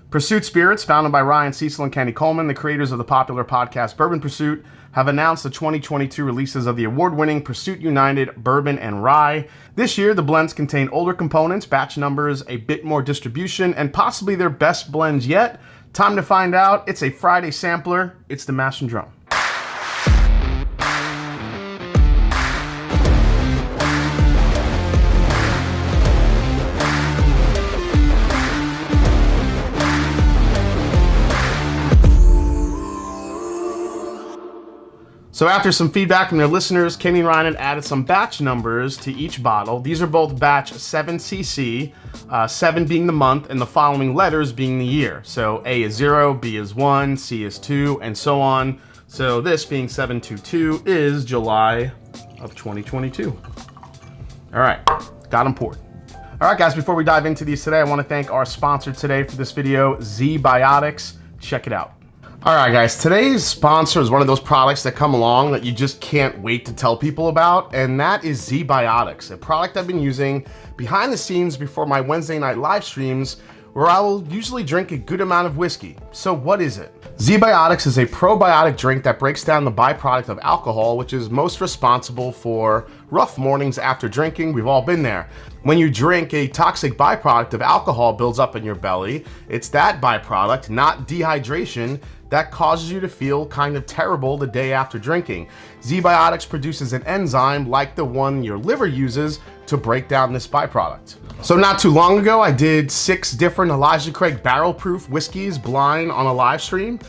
Pursuit Spirits, founded by Ryan Cecil and Kenny Coleman, the creators of the popular podcast Bourbon Pursuit, have announced the 2022 releases of the award-winning Pursuit United Bourbon and Rye. This year, the blends contain older components, batch numbers, a bit more distribution, and possibly their best blends yet. Time to find out. It's a Friday sampler. It's the Mash and Drum. So after some feedback from their listeners, Kenny and Ryan had added some batch numbers to each bottle. These are both batch 7cc, 7 being the month, and the following letters being the year. So A is 0, B is 1, C is 2, and so on. So this being 722 is July of 2022. All right, got them poured. All right, guys, before we dive into these today, I want to thank our sponsor today for this video, ZBiotics. Check it out. All right, guys, today's sponsor is one of those products that come along that you just can't wait to tell people about, and that is ZBiotics, a product I've been using behind the scenes before my Wednesday night live streams, where I will usually drink a good amount of whiskey. So what is it? ZBiotics is a probiotic drink that breaks down the byproduct of alcohol, which is most responsible for rough mornings after drinking. We've all been there. When you drink, a toxic byproduct of alcohol builds up in your belly. It's that byproduct, not dehydration, that causes you to feel kind of terrible the day after drinking. ZBiotics produces an enzyme like the one your liver uses to break down this byproduct. So not too long ago, I did 6 different Elijah Craig barrel-proof whiskeys blind on a live stream.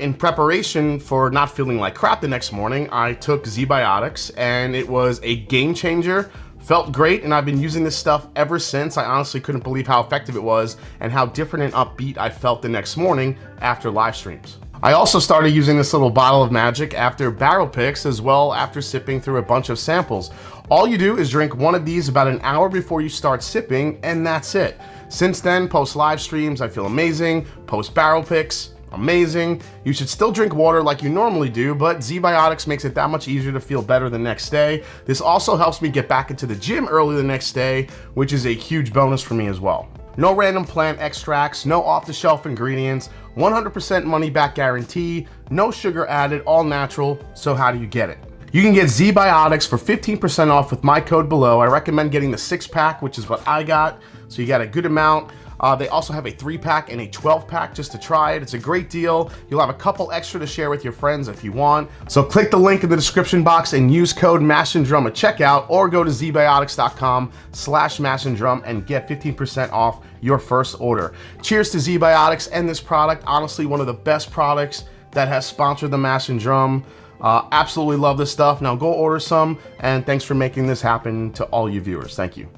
In preparation for not feeling like crap the next morning, I took ZBiotics, and it was a game changer. Felt great, and I've been using this stuff ever since. I honestly couldn't believe how effective it was and how different and upbeat I felt the next morning after live streams. I also started using this little bottle of magic after barrel picks, as well after sipping through a bunch of samples. All you do is drink one of these about an hour before you start sipping, and that's it. Since then, post live streams, I feel amazing. Post barrel picks, amazing. You should still drink water like you normally do, but ZBiotics makes it that much easier to feel better the next day. This also helps me get back into the gym early the next day, which is a huge bonus for me as well. No random plant extracts, no off-the-shelf ingredients, 100% money-back guarantee, no sugar added, all natural. So how do you get it? You can get ZBiotics for 15% off with my code below. I recommend getting the 6-pack, which is what I got, so you got a good amount. They also have a 3-pack and a 12-pack just to try it. It's a great deal. You'll have a couple extra to share with your friends if you want. So click the link in the description box and use code MASHANDDRUM at checkout, or go to zbiotics.com/mashanddrum and get 15% off your first order. Cheers to ZBiotics and this product. Honestly, one of the best products that has sponsored the Mash and Drum. Absolutely love this stuff. Now go order some, and thanks for making this happen to all you viewers. Thank you.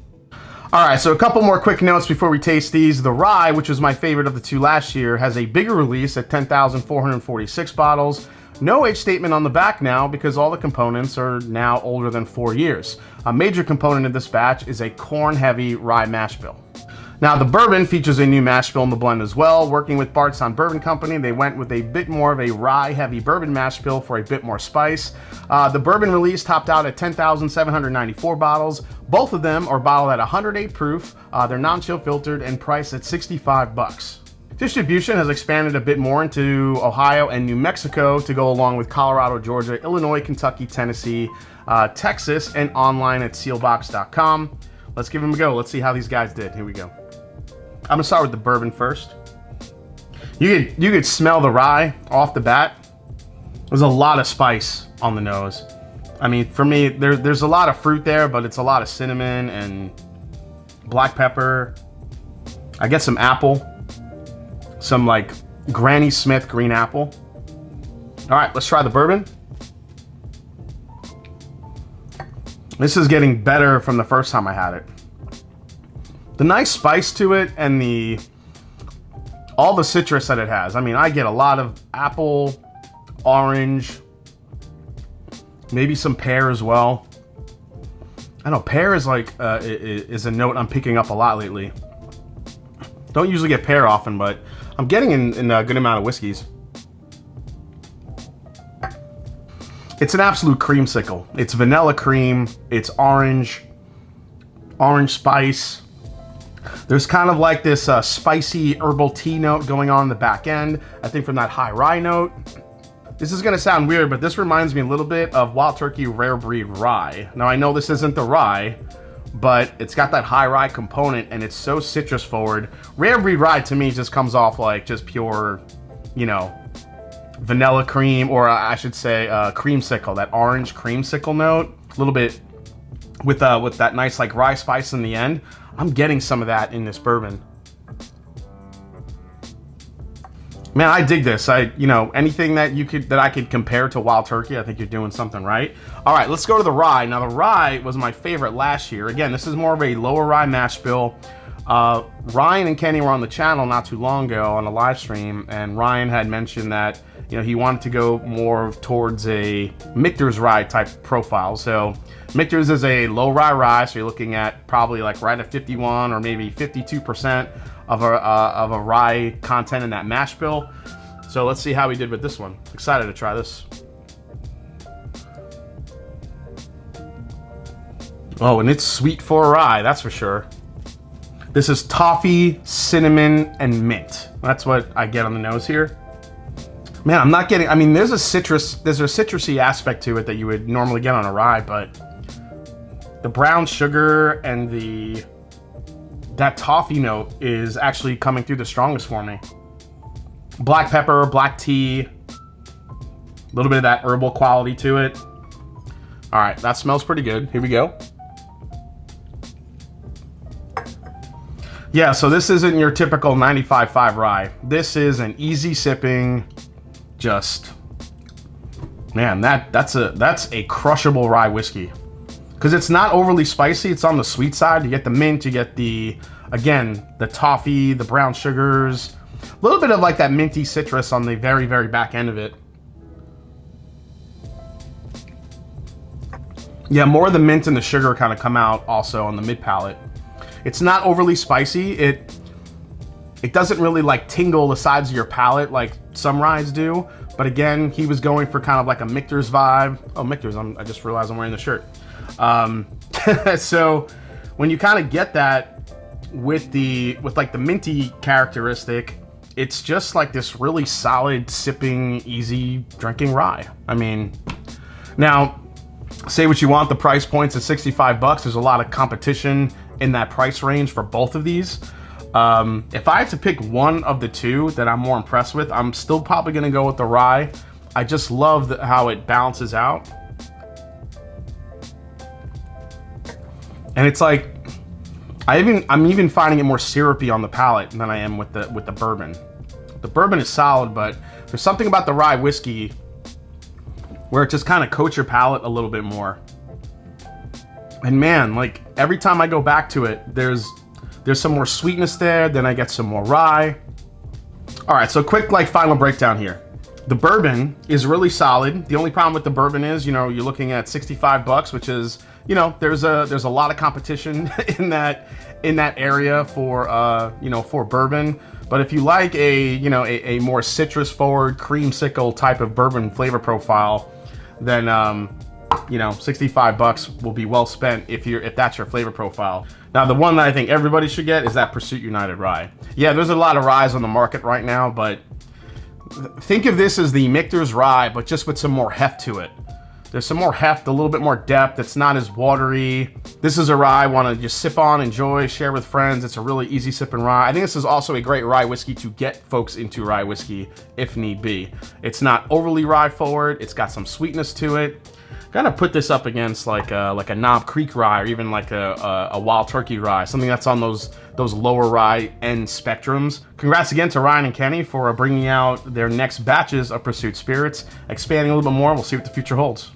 All right, so a couple more quick notes before we taste these. The Rye, which was my favorite of the 2 last year, has a bigger release at 10,446 bottles. No age statement on the back now because all the components are now older than 4 years. A major component of this batch is a corn-heavy rye mash bill. Now, the bourbon features a new mash bill in the blend as well. Working with Bardstown Bourbon Company, they went with a bit more of a rye-heavy bourbon mash bill for a bit more spice. The bourbon release topped out at 10,794 bottles. Both of them are bottled at 108 proof. They're non-chill filtered and priced at $65. Distribution has expanded a bit more into Ohio and New Mexico to go along with Colorado, Georgia, Illinois, Kentucky, Tennessee, Texas, and online at sealbox.com. Let's give them a go. Let's see how these guys did. Here we go. I'm gonna start with the bourbon first. You could smell the rye off the bat. There's a lot of spice on the nose. I mean, for me, there's a lot of fruit there, but it's a lot of cinnamon and black pepper. I get some apple, some like Granny Smith green apple. All right, let's try the bourbon. This is getting better from the first time I had it. The nice spice to it and all the citrus that it has. I mean, I get a lot of apple, orange, maybe some pear as well. I know pear is like is a note I'm picking up a lot lately. Don't usually get pear often, but I'm getting in a good amount of whiskeys. It's an absolute creamsicle. It's vanilla cream. It's orange spice. There's kind of like this spicy herbal tea note going on in the back end, I think from that high rye note. This is gonna sound weird, but this reminds me a little bit of Wild Turkey Rare Breed Rye. Now I know this isn't the rye, but it's got that high rye component and it's so citrus forward. Rare Breed Rye to me just comes off like just pure, you know, vanilla cream, or I should say creamsicle, that orange creamsicle note. A little bit with that nice like rye spice in the end. I'm getting some of that in this bourbon. Man, I dig this. You know, anything that I could compare to Wild Turkey, I think you're doing something right. All right, let's go to the rye. Now, the rye was my favorite last year. Again, this is more of a lower rye mash bill. Ryan and Kenny were on the channel not too long ago on a live stream, and Ryan had mentioned that, you know, he wanted to go more towards a Michter's rye type profile. So Michter's is a low rye, so you're looking at probably like right at 51 or maybe 52% of a rye content in that mash bill. So let's see how we did with this one. Excited to try this. Oh, and it's sweet for a rye, that's for sure. This is toffee, cinnamon, and mint. That's what I get on the nose here. Man, I'm not getting, I mean, there's a citrusy aspect to it that you would normally get on a rye, but the brown sugar and that toffee note is actually coming through the strongest for me. Black pepper, black tea, a little bit of that herbal quality to it. All right, that smells pretty good. Here we go. Yeah, so this isn't your typical 95.5 rye. This is an easy sipping, just, man, that's a crushable rye whiskey. Because it's not overly spicy, it's on the sweet side. You get the mint, you get again, the toffee, the brown sugars, a little bit of like that minty citrus on the very, very back end of it. Yeah, more of the mint and the sugar kind of come out also on the mid palate. It's not overly spicy. It doesn't really like tingle the sides of your palate like some ryes do. But again, he was going for kind of like a Michter's vibe. Oh, Michter's, I just realized I'm wearing the shirt. So when you kind of get that with like the minty characteristic, it's just like this really solid sipping, easy drinking rye. I mean, now say what you want, the price point's at 65 bucks. There's a lot of competition in that price range for both of these. If I had to pick one of the two that I'm more impressed with, I'm still probably gonna go with the rye. I just love how it balances out. And it's like, I'm even finding it more syrupy on the palate than I am with the bourbon. The bourbon is solid, but there's something about the rye whiskey where it just kind of coats your palate a little bit more. And man, like every time I go back to it, there's some more sweetness there, then I get some more rye. All right, so quick like final breakdown here. The bourbon is really solid. The only problem with the bourbon is, you know, you're looking at 65 bucks, which is, you know, there's a lot of competition in that area for you know, for bourbon. But if you like a more citrus forward creamsicle type of bourbon flavor profile, then you know, 65 bucks will be well spent if that's your flavor profile. Now, the one that I think everybody should get is that Pursuit United rye. Yeah, there's a lot of ryes on the market right now, but think of this as the Michter's rye, but just with some more heft to it. There's some more heft, a little bit more depth. It's not as watery. This is a rye I want to just sip on, enjoy, share with friends. It's a really easy sipping rye. I think this is also a great rye whiskey to get folks into rye whiskey if need be. It's not overly rye forward. It's got some sweetness to it. Gotta put this up against like a Knob Creek rye, or even like a Wild Turkey rye, something that's on those lower rye end spectrums. Congrats again to Ryan and Kenny for bringing out their next batches of Pursuit Spirits, expanding a little bit more. We'll see what the future holds.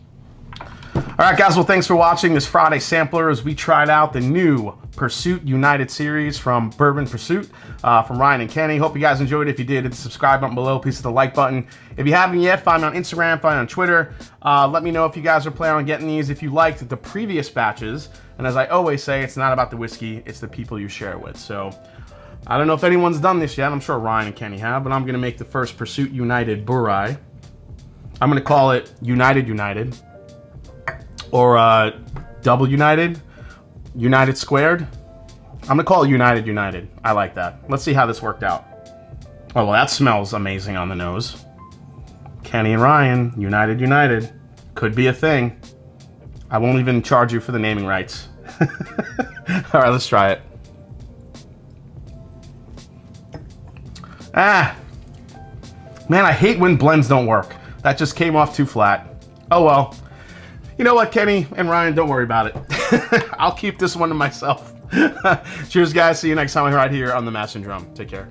All right, guys, well, thanks for watching this Friday sampler as we tried out the new Pursuit United series from Bourbon Pursuit from Ryan and Kenny. Hope you guys enjoyed it. If you did, hit the subscribe button below. Please hit the like button. If you haven't yet, find me on Instagram, find me on Twitter. Let me know if you guys are planning on getting these, if you liked the previous batches. And as I always say, it's not about the whiskey, it's the people you share it with. So I don't know if anyone's done this yet. I'm sure Ryan and Kenny have, but I'm going to make the first Pursuit United Burai. I'm going to call it United. Or Double United, United Squared. I'm gonna call it United United. I like that. Let's see how this worked out. Oh, well, that smells amazing on the nose. Kenny and Ryan, United United. Could be a thing. I won't even charge you for the naming rights. All right, let's try it. Ah, man, I hate when blends don't work. That just came off too flat. Oh well. You know what, Kenny and Ryan, don't worry about it. I'll keep this one to myself. Cheers, guys. See you next time right here on The Mash and Drum. Take care.